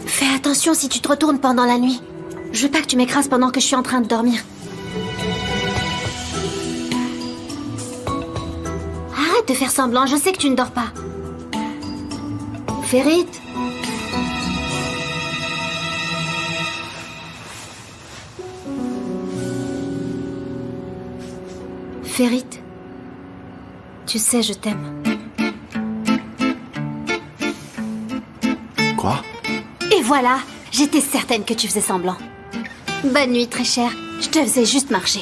Fais attention si tu te retournes pendant la nuit. Je veux pas que tu m'écrases pendant que je suis en train de dormir. Arrête de faire semblant, je sais que tu ne dors pas. Ferit. Ferit. Tu sais, je t'aime. Quoi? Et voilà, j'étais certaine que tu faisais semblant. Bonne nuit, très chère. Je te faisais juste marcher.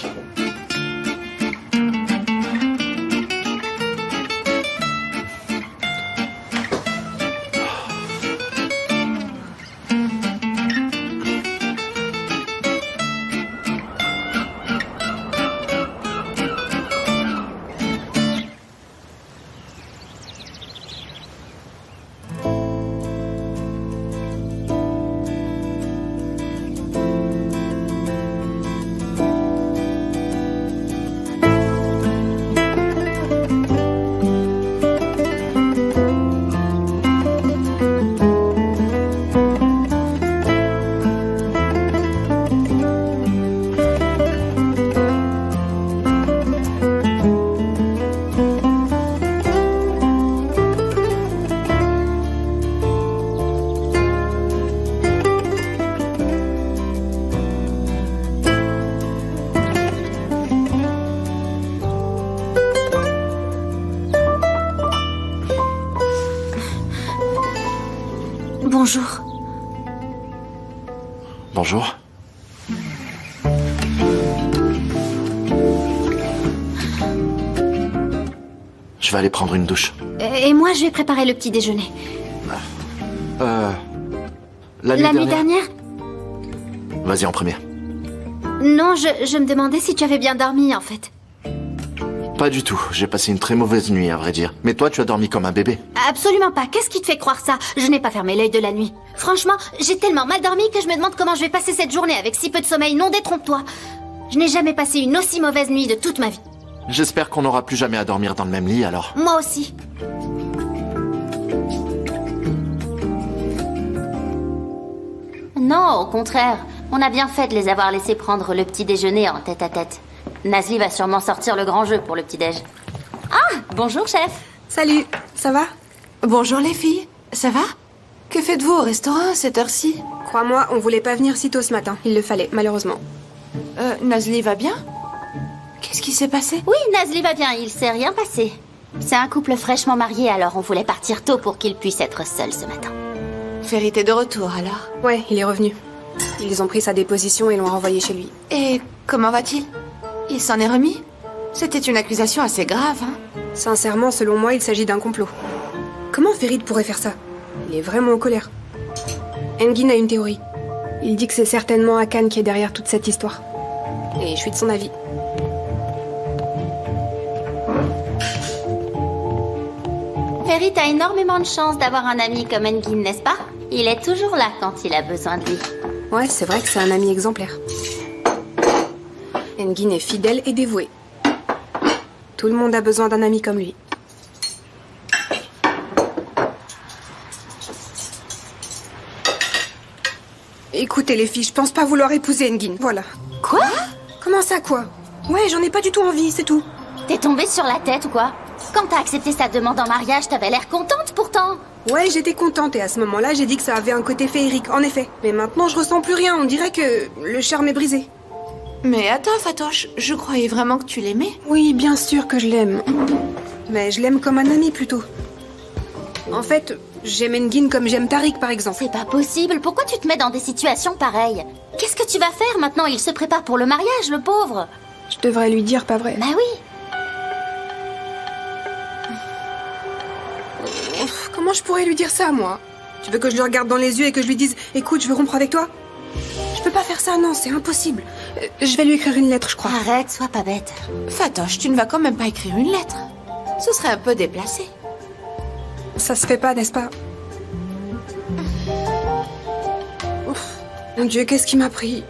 Bonjour. Bonjour. Je vais aller prendre une douche. Et moi, je vais préparer le petit déjeuner. La nuit dernière Vas-y en premier. Non, je me demandais si tu avais bien dormi, en fait. Pas du tout. J'ai passé une très mauvaise nuit, à vrai dire. Mais toi, tu as dormi comme un bébé. Absolument pas. Qu'est-ce qui te fait croire ça? Je n'ai pas fermé l'œil de la nuit. Franchement, j'ai tellement mal dormi que je me demande comment je vais passer cette journée avec si peu de sommeil. Non, détrompe-toi. Je n'ai jamais passé une aussi mauvaise nuit de toute ma vie. J'espère qu'on n'aura plus jamais à dormir dans le même lit, alors. Moi aussi. Non, au contraire. On a bien fait de les avoir laissés prendre le petit déjeuner en tête-à-tête. Nazli va sûrement sortir le grand jeu pour le petit-déj. Ah, bonjour, chef. Salut, ça va? Bonjour les filles, ça va? Que faites-vous au restaurant à cette heure-ci? Crois-moi, on voulait pas venir si tôt ce matin. Il le fallait, malheureusement. Nazli va bien? Qu'est-ce qui s'est passé? Oui, Nazli va bien, il s'est rien passé. C'est un couple fraîchement marié, alors on voulait partir tôt pour qu'il puisse être seul ce matin. Ferit est de retour, alors? Ouais, il est revenu. Ils ont pris sa déposition et l'ont renvoyé chez lui. Et comment va-t-il? Il s'en est remis? C'était une accusation assez grave, hein? Sincèrement, selon moi, il s'agit d'un complot. Comment Ferit pourrait faire ça? Il est vraiment en colère. Engin a une théorie. Il dit que c'est certainement Hakan qui est derrière toute cette histoire. Et je suis de son avis. Ferit a énormément de chance d'avoir un ami comme Engin, n'est-ce pas? Il est toujours là quand il a besoin de lui. Ouais, c'est vrai que c'est un ami exemplaire. Engin est fidèle et dévoué. Tout le monde a besoin d'un ami comme lui. Écoutez les filles, je pense pas vouloir épouser Engin, voilà. Quoi? Comment ça, quoi? Ouais, j'en ai pas du tout envie, c'est tout. T'es tombée sur la tête ou quoi? Quand t'as accepté sa demande en mariage, t'avais l'air contente pourtant. Ouais, j'étais contente et à ce moment-là, j'ai dit que ça avait un côté féerique, en effet. Mais maintenant, je ressens plus rien, on dirait que le charme est brisé. Mais attends, Fatoche, je croyais vraiment que tu l'aimais. Oui, bien sûr que je l'aime. Mais je l'aime comme un ami, plutôt. En fait, j'aime Engin comme j'aime Tariq, par exemple. C'est pas possible, pourquoi tu te mets dans des situations pareilles? Qu'est-ce que tu vas faire maintenant? Il se prépare pour le mariage, le pauvre. Je devrais lui dire, pas vrai? Bah oui. Comment je pourrais lui dire ça, moi? Tu veux que je le regarde dans les yeux et que je lui dise « Écoute, je veux rompre avec toi ?» Je peux pas faire ça, non, c'est impossible. Je vais lui écrire une lettre, je crois. Arrête, sois pas bête. Fatoche, tu ne vas quand même pas écrire une lettre. Ce serait un peu déplacé. Ça se fait pas, n'est-ce pas? Ouf. Mon Dieu, qu'est-ce qui m'a pris?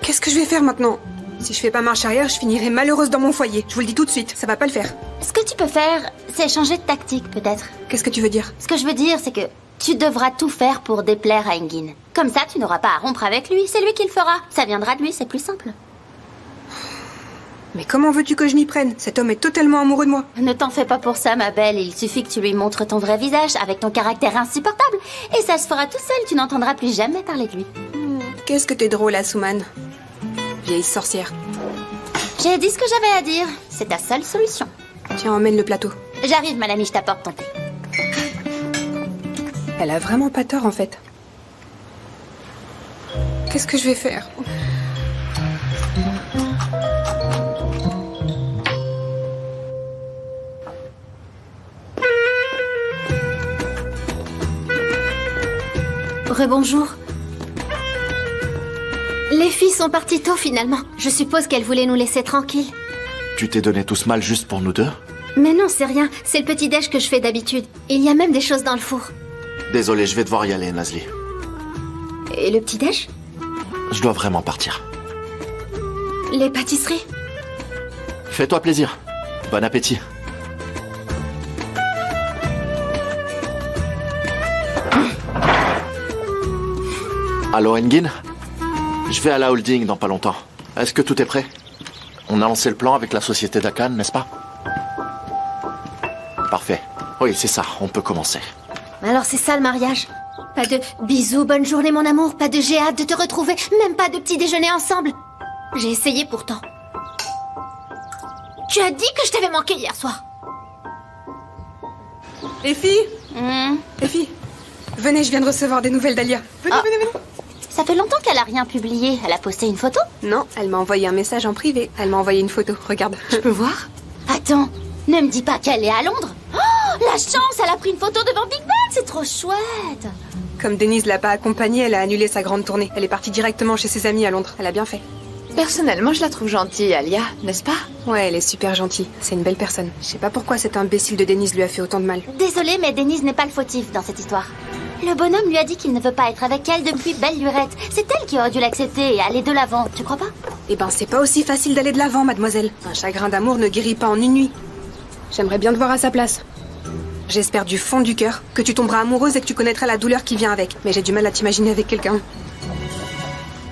Qu'est-ce que je vais faire maintenant? Si je fais pas marche arrière, je finirai malheureuse dans mon foyer. Je vous le dis tout de suite, ça va pas le faire. Ce que tu peux faire, c'est changer de tactique, peut-être. Qu'est-ce que tu veux dire? Ce que je veux dire, c'est que tu devras tout faire pour déplaire à Engin. Comme ça, tu n'auras pas à rompre avec lui, c'est lui qui le fera. Ça viendra de lui, c'est plus simple. Mais comment veux-tu que je m'y prenne? Cet homme est totalement amoureux de moi. Ne t'en fais pas pour ça, ma belle. Il suffit que tu lui montres ton vrai visage, avec ton caractère insupportable. Et ça se fera tout seul, tu n'entendras plus jamais parler de lui. Qu'est-ce que t'es drôle, Asuman. Vieille sorcière. J'ai dit ce que j'avais à dire. C'est ta seule solution. Tiens, emmène le plateau. J'arrive, mon amie, je t'apporte ton thé. Elle a vraiment pas tort, en fait. Qu'est-ce que je vais faire? Rebonjour. Les filles sont parties tôt finalement. Je suppose qu'elles voulaient nous laisser tranquilles. Tu t'es donné tout ce mal juste pour nous deux? Mais non, c'est rien. C'est le petit-déj que je fais d'habitude. Il y a même des choses dans le four. Désolé, je vais devoir y aller, Nasli. Et le petit-déj? Je dois vraiment partir. Les pâtisseries? Fais-toi plaisir. Bon appétit. Allô, Engin? Je vais à la holding dans pas longtemps. Est-ce que tout est prêt? On a lancé le plan avec la société d'Akan, n'est-ce pas? Parfait. Oui, c'est ça, on peut commencer. Alors c'est ça le mariage? Pas de bisous, bonne journée mon amour, pas de j'ai hâte de te retrouver, même pas de petit déjeuner ensemble. J'ai essayé pourtant. Tu as dit que je t'avais manqué hier soir. Les filles? Les filles, venez, je viens de recevoir des nouvelles d'Alia. Venez, Ah. venez, venez. Ça fait longtemps qu'elle a rien publié. Elle a posté une photo? Non, elle m'a envoyé un message en privé. Elle m'a envoyé une photo, regarde. Je peux voir? Attends, ne me dis pas qu'elle est à Londres. Oh, la chance, elle a pris une photo devant Big Ben, c'est trop chouette. Comme Denise l'a pas accompagnée, elle a annulé sa grande tournée. Elle est partie directement chez ses amis à Londres. Elle a bien fait. Personnellement, je la trouve gentille, Alia, n'est-ce pas? Ouais, elle est super gentille. C'est une belle personne. Je sais pas pourquoi cet imbécile de Denise lui a fait autant de mal. Désolée, mais Denise n'est pas le fautif dans cette histoire. Le bonhomme lui a dit qu'il ne veut pas être avec elle depuis belle lurette. C'est elle qui aurait dû l'accepter et aller de l'avant, tu crois pas? Eh ben, c'est pas aussi facile d'aller de l'avant, mademoiselle. Un chagrin d'amour ne guérit pas en une nuit. J'aimerais bien te voir à sa place. J'espère du fond du cœur que tu tomberas amoureuse et que tu connaîtras la douleur qui vient avec. Mais j'ai du mal à t'imaginer avec quelqu'un.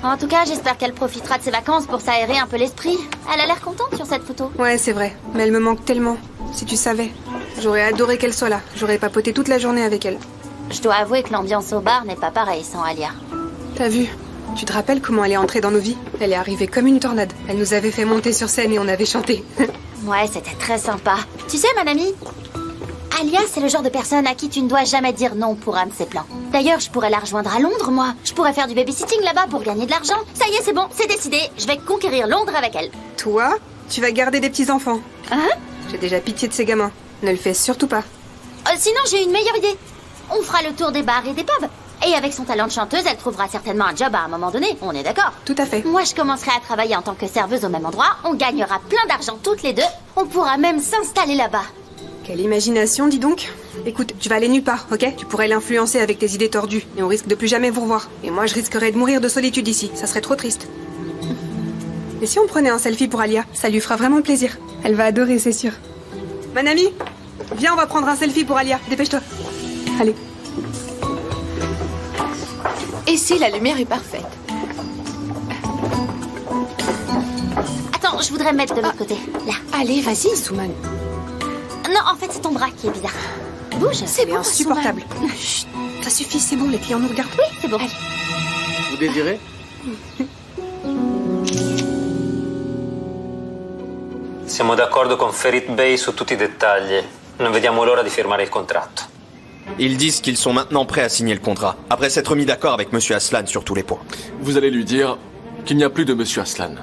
En tout cas, j'espère qu'elle profitera de ses vacances pour s'aérer un peu l'esprit. Elle a l'air contente sur cette photo. Ouais, c'est vrai. Mais elle me manque tellement. Si tu savais. J'aurais adoré qu'elle soit là. J'aurais papoté toute la journée avec elle. Je dois avouer que l'ambiance au bar n'est pas pareille sans Alia. T'as vu? Tu te rappelles comment elle est entrée dans nos vies? Elle est arrivée comme une tornade. Elle nous avait fait monter sur scène et on avait chanté. Ouais, c'était très sympa. Tu sais, mon amie, Alia, c'est le genre de personne à qui tu ne dois jamais dire non pour un de ses plans. D'ailleurs, je pourrais la rejoindre à Londres, moi. Je pourrais faire du babysitting là-bas pour gagner de l'argent. Ça y est, c'est bon, c'est décidé. Je vais conquérir Londres avec elle. Toi, tu vas garder des petits-enfants. Hein? J'ai déjà pitié de ces gamins. Ne le fais surtout pas. Sinon, j'ai une meilleure idée. On fera le tour des bars et des pubs. Et avec son talent de chanteuse, elle trouvera certainement un job à un moment donné. On est d'accord? Tout à fait. Moi, je commencerai à travailler en tant que serveuse au même endroit. On gagnera plein d'argent toutes les deux. On pourra même s'installer là-bas. Quelle imagination, dis donc. Écoute, tu vas aller nulle part, ok? Tu pourrais l'influencer avec tes idées tordues. Et on risque de plus jamais vous revoir. Et moi, je risquerais de mourir de solitude ici. Ça serait trop triste. Et si on prenait un selfie pour Alia? Ça lui fera vraiment plaisir. Elle va adorer, c'est sûr. Manami, viens, on va prendre un selfie pour Alia. Dépêche-toi. Allez. Ici, la lumière est parfaite. Attends, je voudrais me mettre de l'autre côté. Là. Allez, vas-y. Souman, Non, en fait, c'est ton bras qui est bizarre. Bouge. c'est insupportable. Chut, ça suffit, c'est bon, les clients nous regardent. Oui, c'est bon. Vous désirez? Siamo d'accordo con Ferit Bey su tutti i dettagli. Non vediamo l'ora di firmare il contratto. Ils disent qu'ils sont maintenant prêts à signer le contrat, après s'être mis d'accord avec Monsieur Aslan sur tous les points. Vous allez lui dire qu'il n'y a plus de Monsieur Aslan.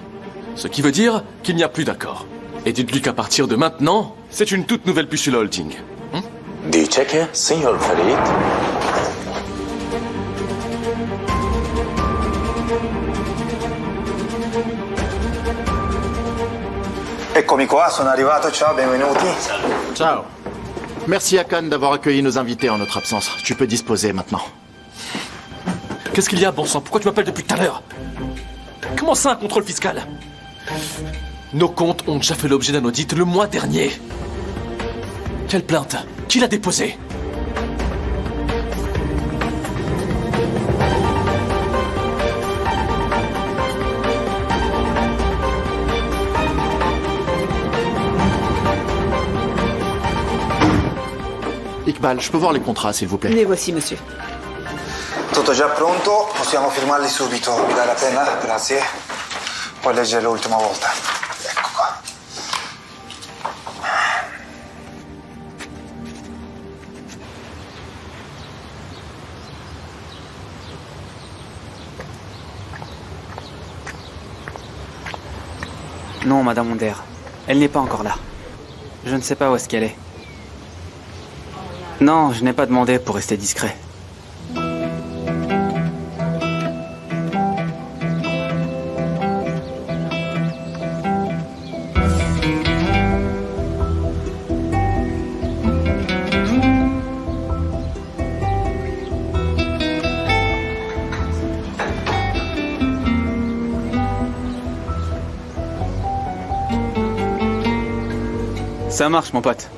Ce qui veut dire qu'il n'y a plus d'accord. Et dites-lui qu'à partir de maintenant, c'est une toute nouvelle Pusula Holding. Dice che, signor Farid? Eccomi qua, sono arrivato, ciao, benvenuti. Ciao. Merci à Khan d'avoir accueilli nos invités en notre absence. Tu peux disposer maintenant. Qu'est-ce qu'il y a, bon sang? Pourquoi tu m'appelles depuis tout à l'heure? Comment ça, un contrôle fiscal? Nos comptes ont déjà fait l'objet d'un audit le mois dernier. Quelle plainte? Qui l'a déposée? Iqbal, je peux voir les contrats, s'il vous plaît? Les voici, monsieur. Tutto già pronto, possiamo firmarli subito. Mi dai la penna? Grazie. Puoi leggere l'ultima volta. Ecco qua. Non, Madame Onder. Elle n'est pas encore là. Je ne sais pas où est-ce qu'elle est. Non, je n'ai pas demandé pour rester discret. Ça marche, mon pote.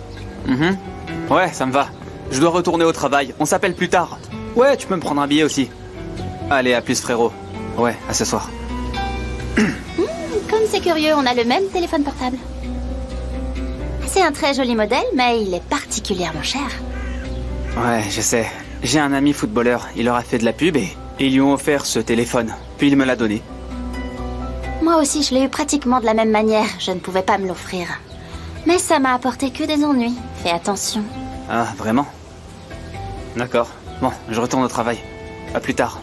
Ouais, ça me va. Je dois retourner au travail. On s'appelle plus tard. Ouais, tu peux me prendre un billet aussi. Allez, à plus, frérot. Ouais, à ce soir. Comme c'est curieux, on a le même téléphone portable. C'est un très joli modèle, mais il est particulièrement cher. Ouais, je sais. J'ai un ami footballeur. Il leur a fait de la pub et ils lui ont offert ce téléphone. Puis il me l'a donné. Moi aussi, je l'ai eu pratiquement de la même manière. Je ne pouvais pas me l'offrir. Mais ça m'a apporté que des ennuis. Fais attention. Ah, vraiment? D'accord. Bon, je retourne au travail. À plus tard.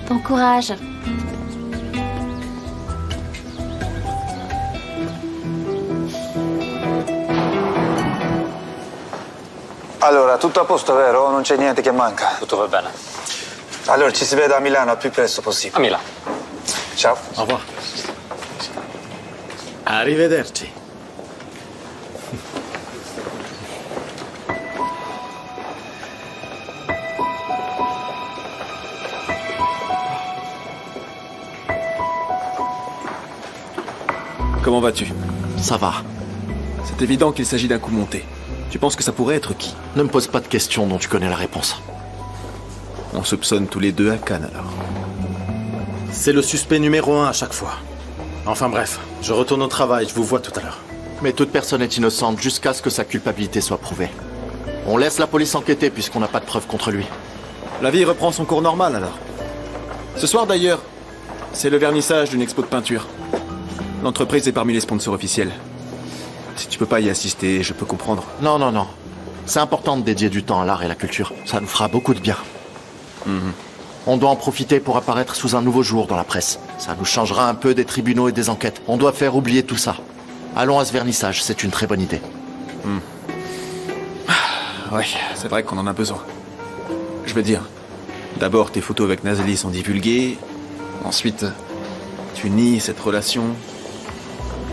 Bon courage. Allora, tutto a posto, vero? Non c'è niente che manca. Tutto va bene. Allora, ci si vede a Milano al più presto possibile. A Milano. Ciao. Au revoir. Arrivederci. Comment vas-tu? Ça va. C'est évident qu'il s'agit d'un coup monté. Tu penses que ça pourrait être qui? Ne me pose pas de questions dont tu connais la réponse. On soupçonne tous les deux Hakan alors. C'est le suspect numéro 1 à chaque fois. Enfin bref, je retourne au travail, je vous vois tout à l'heure. Mais toute personne est innocente jusqu'à ce que sa culpabilité soit prouvée. On laisse la police enquêter puisqu'on n'a pas de preuves contre lui. La vie reprend son cours normal alors. Ce soir d'ailleurs, c'est le vernissage d'une expo de peinture. L'entreprise est parmi les sponsors officiels. Si tu peux pas y assister, je peux comprendre. Non, non, non. C'est important de dédier du temps à l'art et la culture. Ça nous fera beaucoup de bien. On doit en profiter pour apparaître sous un nouveau jour dans la presse. Ça nous changera un peu des tribunaux et des enquêtes. On doit faire oublier tout ça. Allons à ce vernissage, c'est une très bonne idée. Ouais, c'est vrai qu'on en a besoin. Je veux dire, d'abord tes photos avec Nazeli sont divulguées. Ensuite, tu nies cette relation.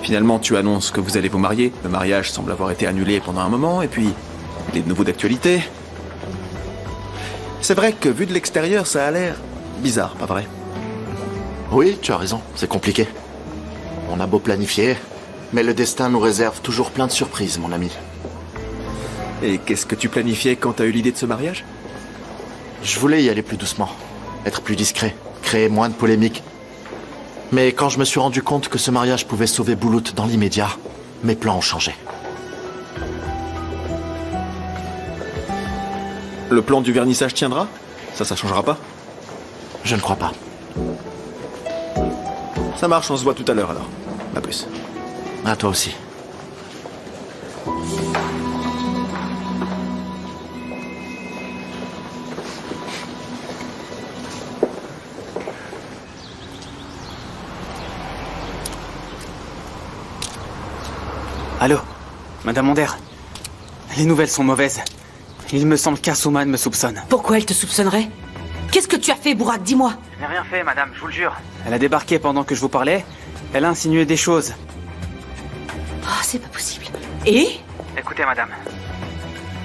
Finalement, tu annonces que vous allez vous marier. Le mariage semble avoir été annulé pendant un moment, et puis il est de nouveau d'actualité. C'est vrai que vu de l'extérieur, ça a l'air bizarre, pas vrai? Oui, tu as raison, c'est compliqué. On a beau planifier, mais le destin nous réserve toujours plein de surprises, mon ami. Et qu'est-ce que tu planifiais quand t'as eu l'idée de ce mariage? Je voulais y aller plus doucement, être plus discret, créer moins de polémiques. Mais quand je me suis rendu compte que ce mariage pouvait sauver Boulout dans l'immédiat, mes plans ont changé. Le plan du vernissage tiendra? Ça changera pas? Je ne crois pas. Ça marche, on se voit tout à l'heure alors. À plus. À toi aussi. Allô? Madame Onder. Les nouvelles sont mauvaises. Il me semble qu'Assouman me soupçonne. Pourquoi elle te soupçonnerait? Qu'est-ce que tu as fait, Bourak? Dis-moi. Je n'ai rien fait, madame, je vous le jure. Elle a débarqué pendant que je vous parlais. Elle a insinué des choses. Oh, c'est pas possible. Et? Écoutez, madame.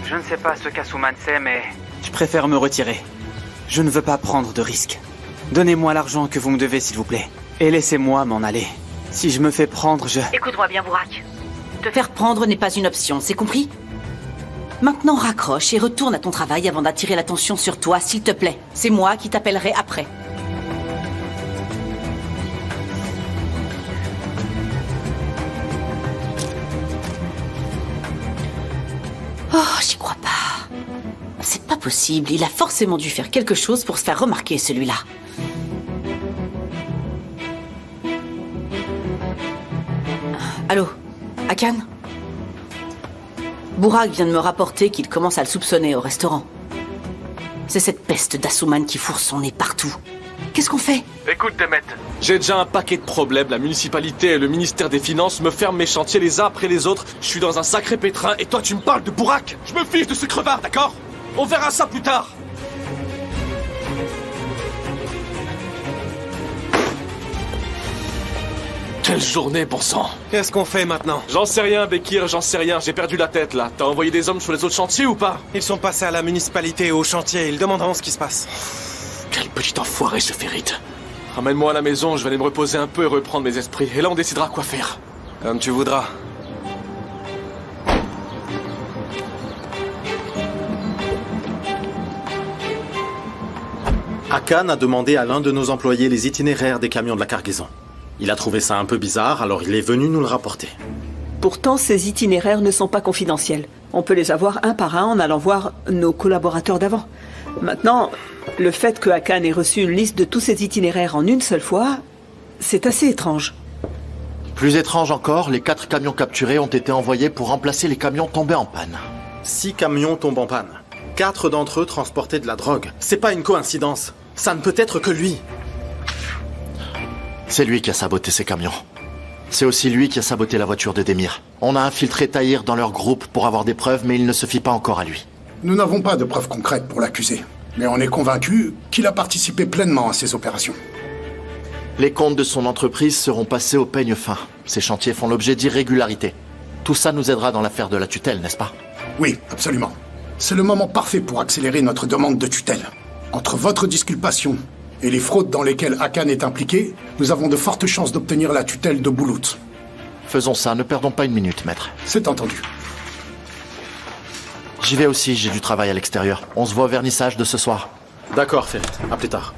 Je ne sais pas ce qu'Assouman sait, mais je préfère me retirer. Je ne veux pas prendre de risques. Donnez-moi l'argent que vous me devez, s'il vous plaît. Et laissez-moi m'en aller. Si je me fais prendre, Écoute-moi bien, Bourak. Te faire prendre n'est pas une option, c'est compris? Maintenant, raccroche et retourne à ton travail avant d'attirer l'attention sur toi, s'il te plaît. C'est moi qui t'appellerai après. Oh, j'y crois pas. C'est pas possible, il a forcément dû faire quelque chose pour se faire remarquer, celui-là. Allô, Hakan? Bourak vient de me rapporter qu'il commence à le soupçonner au restaurant. C'est cette peste d'Asuman qui fourre son nez partout. Qu'est-ce qu'on fait? Écoute, Demet, j'ai déjà un paquet de problèmes. La municipalité et le ministère des Finances me ferment mes chantiers les uns après les autres. Je suis dans un sacré pétrin et toi tu me parles de Bourak? Je me fiche de ce crevard, d'accord? On verra ça plus tard. Quelle journée, bon sang! Qu'est-ce qu'on fait maintenant? J'en sais rien, Bekir, j'en sais rien. J'ai perdu la tête, là. T'as envoyé des hommes sur les autres chantiers ou pas? Ils sont passés à la municipalité et au chantier. Ils demanderont ce qui se passe. Quel petit enfoiré, ce Ferit. Ramène-moi à la maison, je vais aller me reposer un peu et reprendre mes esprits. Et là, on décidera quoi faire. Comme tu voudras. Hakan a demandé à l'un de nos employés les itinéraires des camions de la cargaison. Il a trouvé ça un peu bizarre, alors il est venu nous le rapporter. Pourtant, ces itinéraires ne sont pas confidentiels. On peut les avoir un par un en allant voir nos collaborateurs d'avant. Maintenant, le fait que Hakan ait reçu une liste de tous ces itinéraires en une seule fois, c'est assez étrange. Plus étrange encore, les 4 camions capturés ont été envoyés pour remplacer les camions tombés en panne. 6 camions tombent en panne. 4 d'entre eux transportaient de la drogue. C'est pas une coïncidence. Ça ne peut être que lui. C'est lui qui a saboté ces camions. C'est aussi lui qui a saboté la voiture de Demir. On a infiltré Tahir dans leur groupe pour avoir des preuves, mais il ne se fie pas encore à lui. Nous n'avons pas de preuves concrètes pour l'accuser, mais on est convaincu qu'il a participé pleinement à ces opérations. Les comptes de son entreprise seront passés au peigne fin. Ces chantiers font l'objet d'irrégularités. Tout ça nous aidera dans l'affaire de la tutelle, n'est-ce pas? Oui, absolument. C'est le moment parfait pour accélérer notre demande de tutelle. Entre votre disculpation et les fraudes dans lesquelles Hakan est impliqué, nous avons de fortes chances d'obtenir la tutelle de Boulout. Faisons ça, ne perdons pas une minute, maître. C'est entendu. J'y vais aussi, j'ai du travail à l'extérieur. On se voit au vernissage de ce soir. D'accord, Ferit. À plus tard.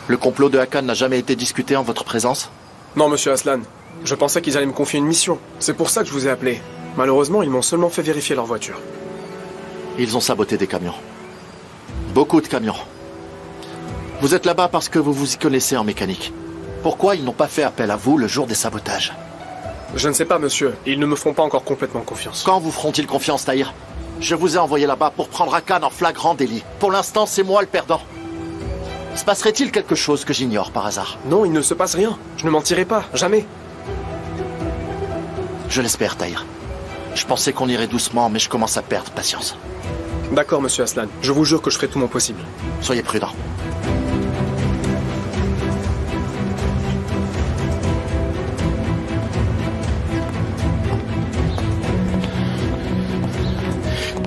Le complot de Hakan n'a jamais été discuté en votre présence? Non, monsieur Aslan. Je pensais qu'ils allaient me confier une mission. C'est pour ça que je vous ai appelé. Malheureusement, ils m'ont seulement fait vérifier leur voiture. Ils ont saboté des camions. Beaucoup de camions. Vous êtes là-bas parce que vous vous y connaissez en mécanique. Pourquoi ils n'ont pas fait appel à vous le jour des sabotages? Je ne sais pas, monsieur. Ils ne me feront pas encore complètement confiance. Quand vous feront-ils confiance, Tahir? Je vous ai envoyé là-bas pour prendre Hakan en flagrant délit. Pour l'instant, c'est moi le perdant. Se passerait-il quelque chose que j'ignore par hasard? Non, il ne se passe rien. Je ne mentirai pas. Jamais. Je l'espère, Tahir. Je pensais qu'on irait doucement, mais je commence à perdre patience. D'accord, monsieur Aslan. Je vous jure que je ferai tout mon possible. Soyez prudent.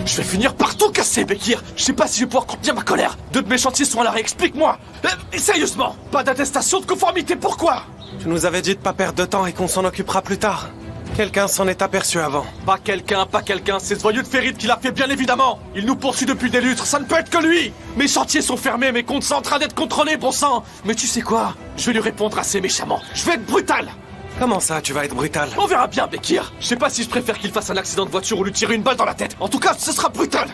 Je vais finir par tout casser, Bekir. Je sais pas si je vais pouvoir contenir ma colère. 2 de mes chantiers sont à l'arrêt, explique-moi. Et sérieusement, pas d'attestation de conformité, pourquoi? Tu nous avais dit de pas perdre de temps et qu'on s'en occupera plus tard. Quelqu'un s'en est aperçu avant. Pas quelqu'un, c'est ce voyou de Ferit qui l'a fait, bien évidemment. Il nous poursuit depuis des lustres, ça ne peut être que lui. Mes chantiers sont fermés, mes comptes sont en train d'être contrôlés, bon sang. Mais tu sais quoi? Je vais lui répondre assez méchamment. Je vais être brutal. Comment ça, tu vas être brutal? On verra bien, Bekir. Je sais pas si je préfère qu'il fasse un accident de voiture ou lui tirer une balle dans la tête. En tout cas, ce sera brutal.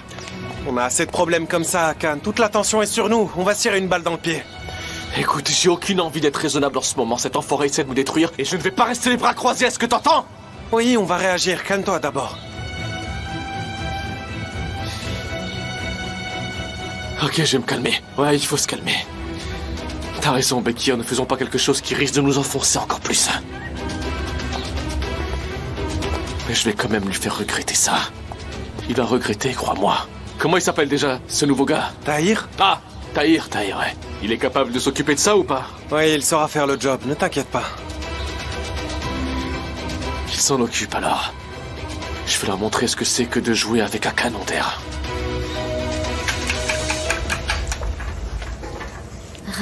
On a assez de problèmes comme ça, Hakan. Toute l'attention est sur nous. On va se tirer une balle dans le pied. Écoute, j'ai aucune envie d'être raisonnable en ce moment. Cet enfoiré essaie de me détruire et je ne vais pas rester les bras croisés, est-ce que t'entends? Oui, on va réagir. Calme-toi d'abord. Ok, je vais me calmer. Ouais, il faut se calmer. T'as raison, Bekir, ne faisons pas quelque chose qui risque de nous enfoncer encore plus. Mais je vais quand même lui faire regretter ça. Il va regretter, crois-moi. Comment il s'appelle déjà, ce nouveau gars? Tahir? Ah, Tahir, ouais. Il est capable de s'occuper de ça ou pas? Oui, il saura faire le job, ne t'inquiète pas. Il s'en occupe alors. Je vais leur montrer ce que c'est que de jouer avec Hakan en terre.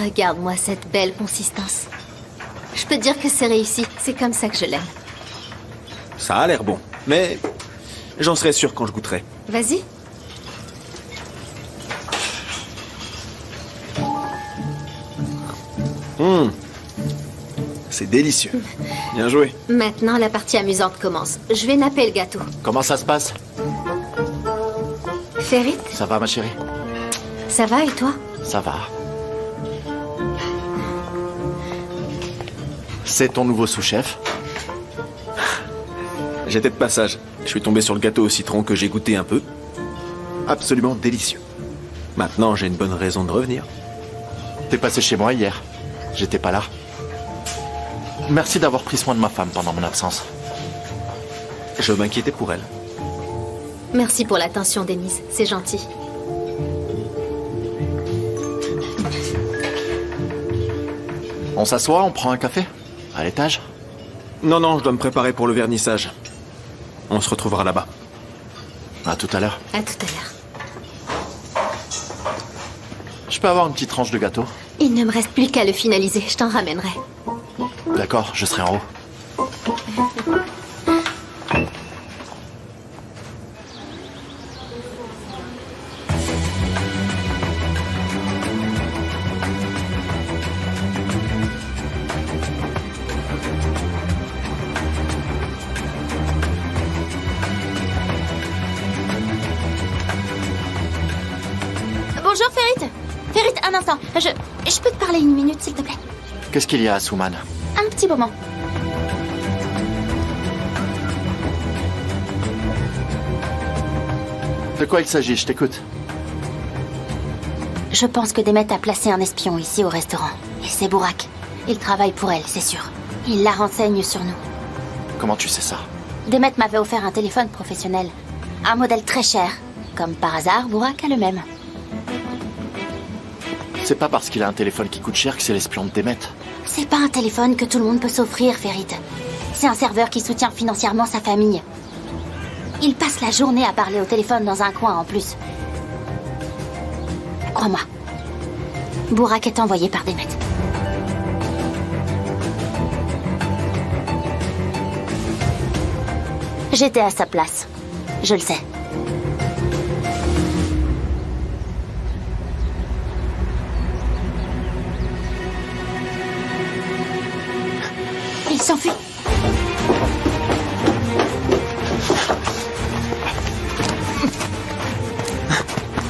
Regarde-moi cette belle consistance. Je peux te dire que c'est réussi. C'est comme ça que je l'aime. Ça a l'air bon, mais j'en serai sûr quand je goûterai. Vas-y. C'est délicieux. Bien joué. Maintenant, la partie amusante commence. Je vais napper le gâteau. Comment ça se passe? Ferit, Ça va, ma chérie? ça va et toi? Ça va. C'est ton nouveau sous-chef? J'étais de passage. Je suis tombé sur le gâteau au citron que j'ai goûté un peu. Absolument délicieux. Maintenant, j'ai une bonne raison de revenir. T'es passé chez moi hier. J'étais pas là. Merci d'avoir pris soin de ma femme pendant mon absence. Je m'inquiétais pour elle. Merci pour l'attention, Denise. C'est gentil. On s'assoit, on prend un café? À l'étage? Non, je dois me préparer pour le vernissage. On se retrouvera là-bas. À tout à l'heure. À tout à l'heure. Je peux avoir une petite tranche de gâteau? Il ne me reste plus qu'à le finaliser. Je t'en ramènerai. D'accord, je serai en haut. Bonjour, Ferit. Ferit, un instant. Je peux te parler une minute, s'il te plaît? Qu'est-ce qu'il y a, Asuman? Un petit moment. De quoi il s'agit? Je t'écoute. Je pense que Demet a placé un espion ici au restaurant. Et c'est Burak. Il travaille pour elle, c'est sûr. Il la renseigne sur nous. Comment tu sais ça? Demet m'avait offert un téléphone professionnel. Un modèle très cher. Comme par hasard, Burak a le même. C'est pas parce qu'il a un téléphone qui coûte cher que c'est l'espion de Demet. C'est pas un téléphone que tout le monde peut s'offrir, Ferit. C'est un serveur qui soutient financièrement sa famille. Il passe la journée à parler au téléphone dans un coin en plus. Crois-moi. Burak est envoyé par Demet. J'étais à sa place. Je le sais. Il s'enfuit.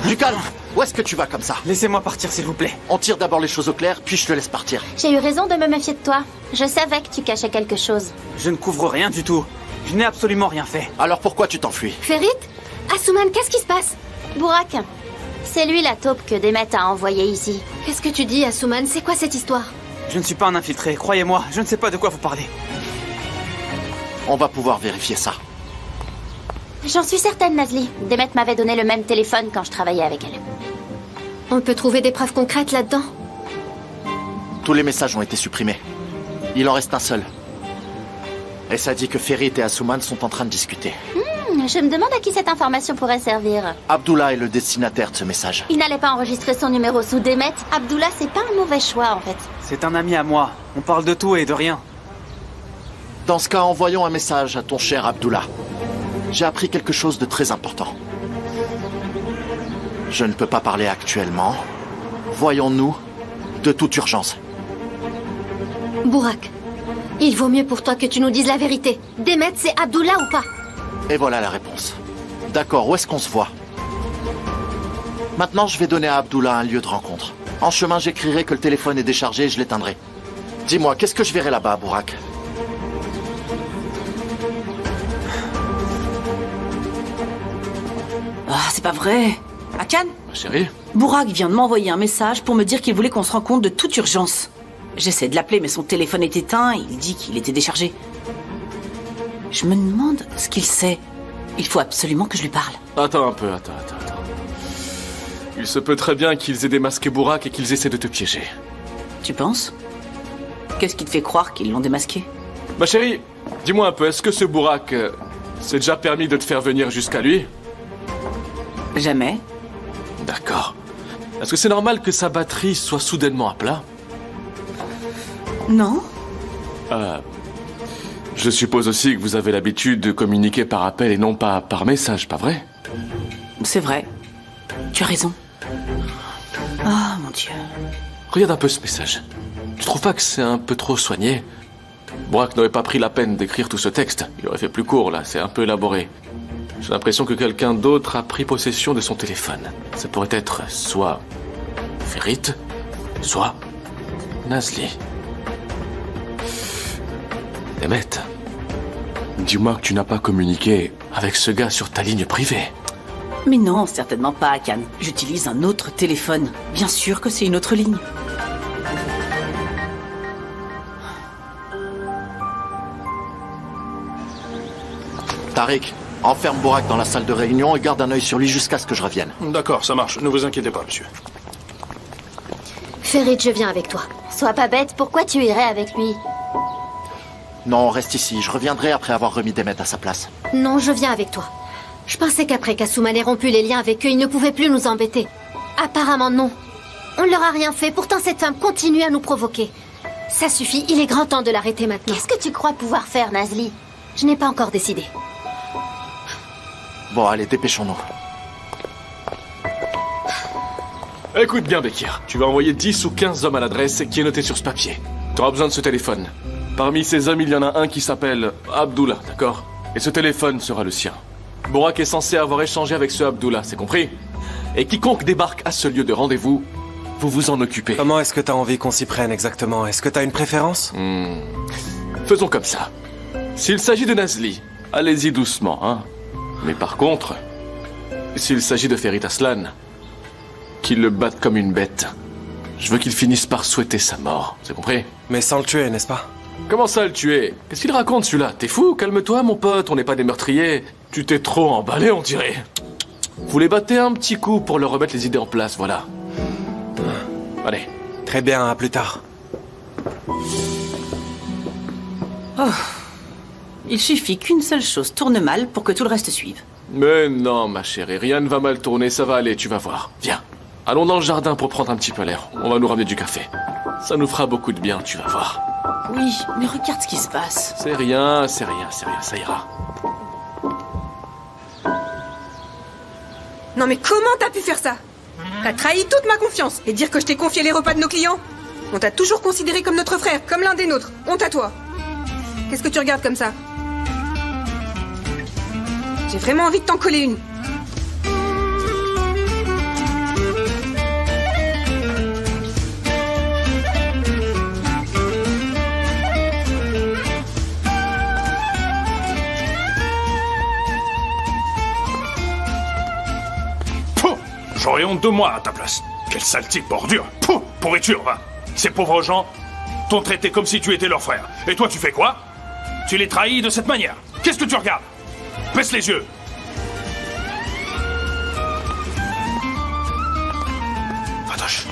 Du calme! Où est-ce que tu vas comme ça? Laissez-moi partir, s'il vous plaît. On tire d'abord les choses au clair, puis je te laisse partir. J'ai eu raison de me méfier de toi. Je savais que tu cachais quelque chose. Je ne couvre rien du tout. Je n'ai absolument rien fait. Alors pourquoi tu t'enfuis? Ferit? Asuman, qu'est-ce qui se passe? Burak, c'est lui la taupe que Demet a envoyée ici. Qu'est-ce que tu dis, Asuman? C'est quoi cette histoire? Je ne suis pas un infiltré, croyez-moi. Je ne sais pas de quoi vous parlez. On va pouvoir vérifier ça. J'en suis certaine, Nazli. Demet m'avait donné le même téléphone quand je travaillais avec elle. On peut trouver des preuves concrètes là-dedans? Tous les messages ont été supprimés. Il en reste un seul. Et ça dit que Ferit et Asuman sont en train de discuter. Je me demande à qui cette information pourrait servir. Abdullah est le destinataire de ce message. Il n'allait pas enregistrer son numéro sous Demet. Abdullah, c'est pas un mauvais choix, en fait. C'est un ami à moi. On parle de tout et de rien. Dans ce cas, envoyons un message à ton cher Abdullah. J'ai appris quelque chose de très important. Je ne peux pas parler actuellement. Voyons-nous de toute urgence. Burak, il vaut mieux pour toi que tu nous dises la vérité. Demet, c'est Abdullah ou pas? Et voilà la réponse. D'accord, où est-ce qu'on se voit? Maintenant, je vais donner à Abdullah un lieu de rencontre. En chemin, j'écrirai que le téléphone est déchargé et je l'éteindrai. Dis-moi, qu'est-ce que je verrai là-bas, Burak? Ah, c'est pas vrai. Akan? Ma chérie? Burak vient de m'envoyer un message pour me dire qu'il voulait qu'on se rencontre de toute urgence. J'essaie de l'appeler, mais son téléphone est éteint et il dit qu'il était déchargé. Je me demande ce qu'il sait. Il faut absolument que je lui parle. Attends un peu, attends. Il se peut très bien qu'ils aient démasqué Burak et qu'ils essaient de te piéger. Tu penses? Qu'est-ce qui te fait croire qu'ils l'ont démasqué? Ma chérie, dis-moi un peu, est-ce que ce Burak s'est déjà permis de te faire venir jusqu'à lui? Jamais. D'accord. Est-ce que c'est normal que sa batterie soit soudainement à plat? Non. Je suppose aussi que vous avez l'habitude de communiquer par appel et non pas par message, pas vrai? C'est vrai. Tu as raison. Ah, mon Dieu. Regarde un peu ce message. Tu trouves pas que c'est un peu trop soigné? Borak n'aurait pas pris la peine d'écrire tout ce texte. Il aurait fait plus court, là. C'est un peu élaboré. J'ai l'impression que quelqu'un d'autre a pris possession de son téléphone. Ça pourrait être soit Ferit, soit Nazli. Demet, dis-moi que tu n'as pas communiqué avec ce gars sur ta ligne privée. Mais non, certainement pas, Akan. J'utilise un autre téléphone. Bien sûr que c'est une autre ligne. Tariq, enferme Borak dans la salle de réunion et garde un œil sur lui jusqu'à ce que je revienne. D'accord, ça marche. Ne vous inquiétez pas, monsieur. Ferit, je viens avec toi. Sois pas bête, pourquoi tu irais avec lui? Non, reste ici. Je reviendrai après avoir remis Demet à sa place. Non, je viens avec toi. Je pensais qu'après qu'Assoumane ait rompu les liens avec eux, ils ne pouvaient plus nous embêter. Apparemment non. On ne leur a rien fait, pourtant cette femme continue à nous provoquer. Ça suffit, il est grand temps de l'arrêter maintenant. Qu'est-ce que tu crois pouvoir faire, Nazli? Je n'ai pas encore décidé. Bon, allez, dépêchons-nous. Écoute bien, Bekir. Tu vas envoyer 10 ou 15 hommes à l'adresse qui est notée sur ce papier. Tu auras besoin de ce téléphone. Parmi ces hommes, il y en a un qui s'appelle Abdullah, d'accord? Et ce téléphone sera le sien. Borak est censé avoir échangé avec ce Abdullah, c'est compris? Et quiconque débarque à ce lieu de rendez-vous, vous vous en occupez. Comment est-ce que t'as envie qu'on s'y prenne exactement? Est-ce que t'as une préférence? Faisons comme ça. S'il s'agit de Nazli, allez-y doucement, hein. Mais par contre, s'il s'agit de Ferit Aslan, qu'il le batte comme une bête. Je veux qu'il finisse par souhaiter sa mort, c'est compris? Mais sans le tuer, n'est-ce pas? Comment ça, le tuer? Qu'est-ce qu'il raconte, celui-là? T'es fou? Calme-toi, mon pote, on n'est pas des meurtriers. Tu t'es trop emballé, on dirait. Vous les battez un petit coup pour leur remettre les idées en place, voilà. Allez. Très bien, à plus tard. Oh. Il suffit qu'une seule chose tourne mal pour que tout le reste suive. Mais non, ma chérie, rien ne va mal tourner, ça va aller, tu vas voir. Viens, allons dans le jardin pour prendre un petit peu l'air. On va nous ramener du café. Ça nous fera beaucoup de bien, tu vas voir. Oui, mais regarde ce qui se passe. C'est rien, ça ira. Non mais comment t'as pu faire ça? T'as trahi toute ma confiance et dire que je t'ai confié les repas de nos clients? On t'a toujours considéré comme notre frère, comme l'un des nôtres. Honte à toi. Qu'est-ce que tu regardes comme ça? J'ai vraiment envie de t'en coller une. J'aurais honte de moi à ta place. Quel sale type ordure. Pouh, pourriture, va. Ces pauvres gens t'ont traité comme si tu étais leur frère. Et toi, tu fais quoi? Tu les trahis de cette manière. Qu'est-ce que tu regardes? Baisse les yeux. Fatoche.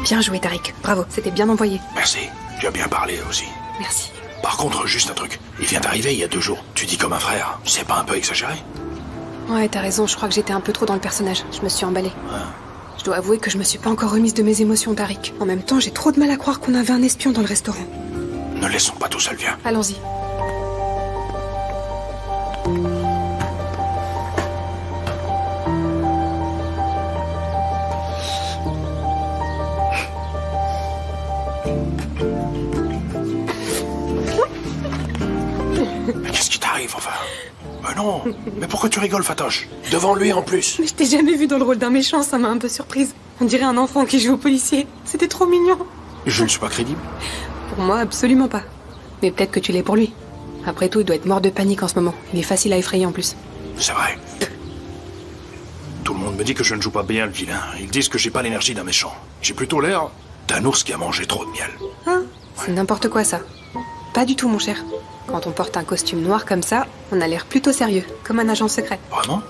Bien joué, Tariq. Bravo, c'était bien envoyé. Merci. Tu as bien parlé aussi. Merci. Par contre, juste un truc. Il vient d'arriver il y a 2 jours. Tu dis comme un frère. C'est pas un peu exagéré? Ouais, t'as raison, je crois que j'étais un peu trop dans le personnage. Je me suis emballée. Je dois avouer que je me suis pas encore remise de mes émotions, Tariq. En même temps, j'ai trop de mal à croire qu'on avait un espion dans le restaurant. Ne le laissons pas tout seul, viens. Allons-y. Mais qu'est-ce qui t'arrive, enfin? Mais non. Mais pourquoi tu rigoles, Fatoche? Devant lui, en plus. Mais je t'ai jamais vu dans le rôle d'un méchant, ça m'a un peu surprise. On dirait un enfant qui joue au policier. C'était trop mignon. Je ne suis pas crédible? Pour moi, absolument pas. Mais peut-être que tu l'es pour lui. Après tout, il doit être mort de panique en ce moment. Il est facile à effrayer en plus. C'est vrai. Tout le monde me dit que je ne joue pas bien le vilain. Ils disent que j'ai pas l'énergie d'un méchant. J'ai plutôt l'air d'un ours qui a mangé trop de miel. Hein? C'est n'importe quoi, ça. Pas du tout, mon cher. Quand on porte un costume noir comme ça, on a l'air plutôt sérieux, comme un agent secret. Vraiment?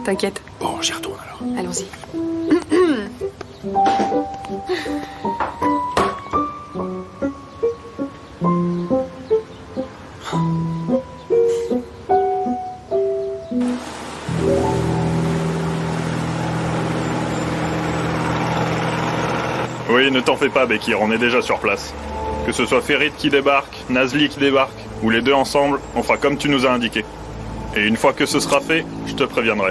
T'inquiète. Bon, j'y retourne alors. Allons-y. Oui, ne t'en fais pas, Bekir, on est déjà sur place. Que ce soit Ferit qui débarque, Nazli qui débarque, ou les deux ensemble, on fera comme tu nous as indiqué. Et une fois que ce sera fait, je te préviendrai.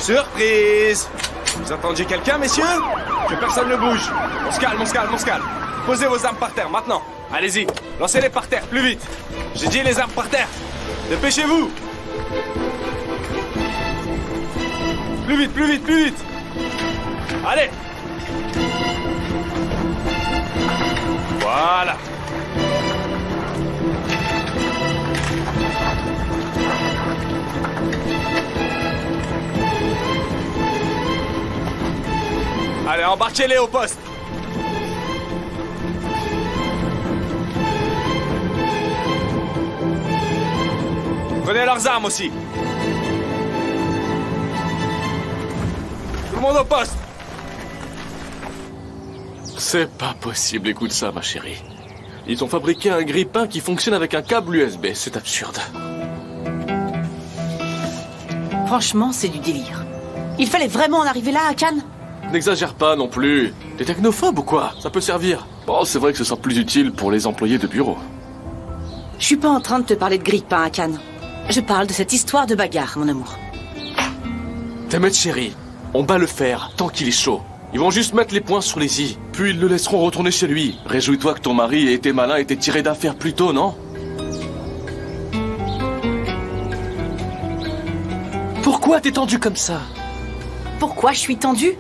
Surprise! Vous attendiez quelqu'un, messieurs? Que personne ne bouge. On se calme, on se calme, on se calme. Posez vos armes par terre, maintenant. Allez-y, lancez-les par terre, plus vite. J'ai dit les armes par terre. Dépêchez-vous! Plus vite, plus vite, plus vite! Allez! Voilà! Allez, embarquez-les au poste. Prenez leurs armes aussi. Tout le monde au poste. C'est pas possible, écoute ça, ma chérie. Ils ont fabriqué un grille-pain qui fonctionne avec un câble USB, c'est absurde. Franchement, c'est du délire. Il fallait vraiment en arriver là, à Cannes? N'exagère pas non plus. T'es technophobe ou quoi? Ça peut servir. Bon, c'est vrai que ce sera plus utile pour les employés de bureau. Je suis pas en train de te parler de grille-pain à Cannes. Je parle de cette histoire de bagarre, mon amour. Demet chérie, on bat le fer tant qu'il est chaud. Ils vont juste mettre les points sur les i, puis ils le laisseront retourner chez lui. Réjouis-toi que ton mari ait été malin et t'ait tiré d'affaire plus tôt, non? Pourquoi t'es tendu comme ça? Pourquoi je suis tendue?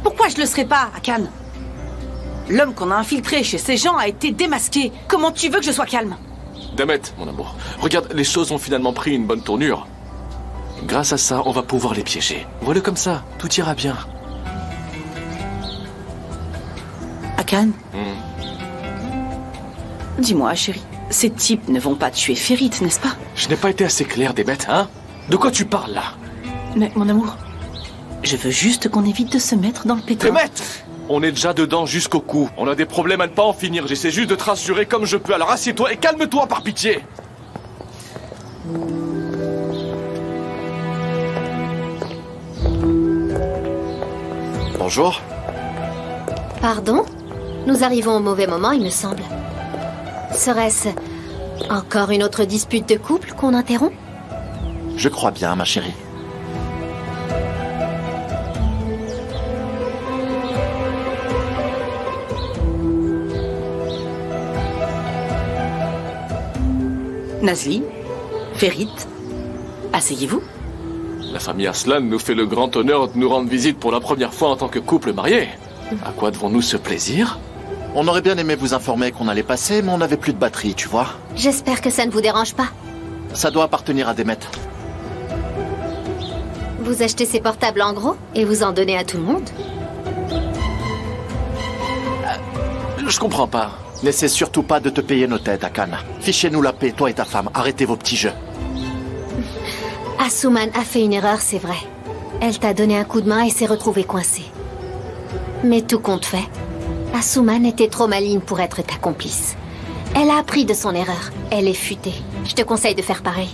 Pourquoi je le serais pas, à Cannes? L'homme qu'on a infiltré chez ces gens a été démasqué. Comment tu veux que je sois calme? Demet, mon amour, regarde, les choses ont finalement pris une bonne tournure. Grâce à ça, on va pouvoir les piéger. Vois-le comme ça, tout ira bien. À Cannes? Dis-moi, chérie, ces types ne vont pas tuer Ferit, n'est-ce pas? Je n'ai pas été assez clair, Demet, hein? De quoi tu parles, là? Mais, mon amour, je veux juste qu'on évite de se mettre dans le pétrin. Demet! On est déjà dedans jusqu'au cou. On a des problèmes à ne pas en finir. J'essaie juste de te rassurer comme je peux. Alors assieds-toi et calme-toi par pitié. Bonjour. Pardon? Nous arrivons au mauvais moment, il me semble. Serait-ce encore une autre dispute de couple qu'on interrompt? Je crois bien, ma chérie. Nazli, Ferit, asseyez-vous. La famille Aslan nous fait le grand honneur de nous rendre visite pour la première fois en tant que couple marié. À quoi devons-nous ce plaisir? On aurait bien aimé vous informer qu'on allait passer, mais on n'avait plus de batterie, tu vois. J'espère que ça ne vous dérange pas. Ça doit appartenir à Demet. Vous achetez ces portables en gros et vous en donnez à tout le monde? Je comprends pas. N'essaie surtout pas de te payer nos têtes, Akan. Fichez-nous la paix, toi et ta femme. Arrêtez vos petits jeux. Asuman a fait une erreur, c'est vrai. Elle t'a donné un coup de main et s'est retrouvée coincée. Mais tout compte fait, Asuman était trop maligne pour être ta complice. Elle a appris de son erreur. Elle est futée. Je te conseille de faire pareil.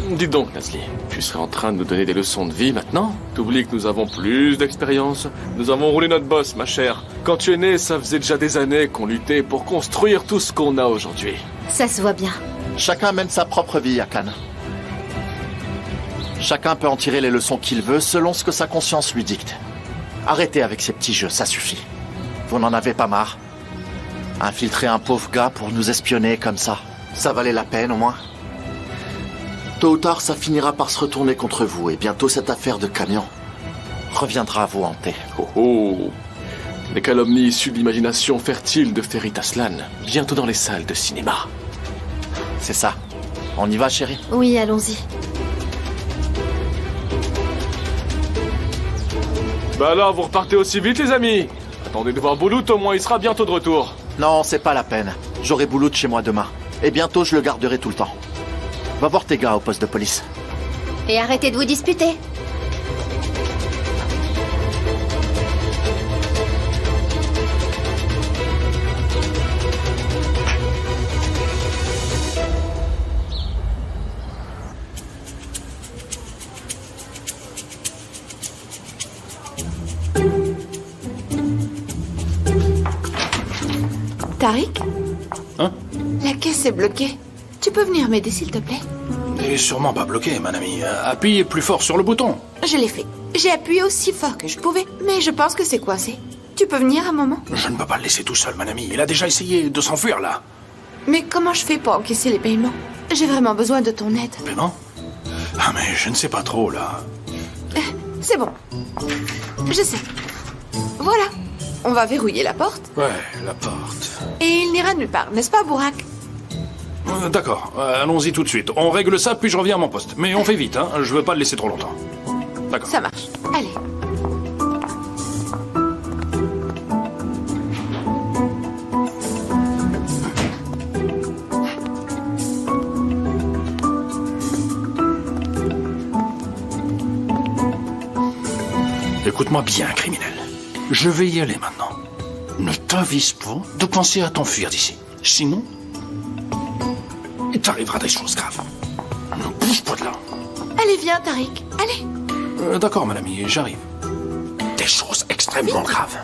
Dis donc, Nazli, tu serais en train de nous donner des leçons de vie maintenant? T'oublies que nous avons plus d'expérience. Nous avons roulé notre boss, ma chère. Quand tu es née, ça faisait déjà des années qu'on luttait pour construire tout ce qu'on a aujourd'hui. Ça se voit bien. Chacun mène sa propre vie, Akan. Chacun peut en tirer les leçons qu'il veut selon ce que sa conscience lui dicte. Arrêtez avec ces petits jeux, ça suffit. Vous n'en avez pas marre? Infiltrer un pauvre gars pour nous espionner comme ça, ça valait la peine au moins? Tôt ou tard, ça finira par se retourner contre vous, et bientôt cette affaire de camion reviendra à vous hanter. Oh oh! Les calomnies issues de l'imagination fertile de Ferit Aslan, bientôt dans les salles de cinéma. C'est ça. On y va, chérie? Oui, allons-y. Bah alors, vous repartez aussi vite, les amis. Attendez de voir Boulout, au moins il sera bientôt de retour. Non, c'est pas la peine. J'aurai Boulout chez moi demain. Et bientôt, je le garderai tout le temps. Va voir tes gars au poste de police. Et arrêtez de vous disputer. Tariq? Hein? La caisse est bloquée. Tu peux venir m'aider, s'il te plaît? Il est sûrement pas bloqué, mon ami. Appuyez plus fort sur le bouton. Je l'ai fait. J'ai appuyé aussi fort que je pouvais, mais je pense que c'est coincé. Tu peux venir un moment? Je ne peux pas le laisser tout seul, mon ami. Il a déjà essayé de s'enfuir, là. Mais comment je fais pour encaisser les paiements? J'ai vraiment besoin de ton aide. Paiement? Ah, mais je ne sais pas trop, là. C'est bon. Je sais. Voilà. On va verrouiller la porte. Ouais, la porte. Et il n'ira nulle part, n'est-ce pas, Bourak? D'accord, allons-y tout de suite. On règle ça, puis je reviens à mon poste. Mais on fait vite, hein. Je veux pas le laisser trop longtemps. D'accord. Ça marche. Allez. Écoute-moi bien, criminel. Je vais y aller maintenant. Ne t'avise pas de penser à t'enfuir d'ici. Sinon, il t'arrivera des choses graves. Ne bouge pas de là. Allez, viens, Tariq. Allez. D'accord, mon ami, j'arrive. Des choses extrêmement graves.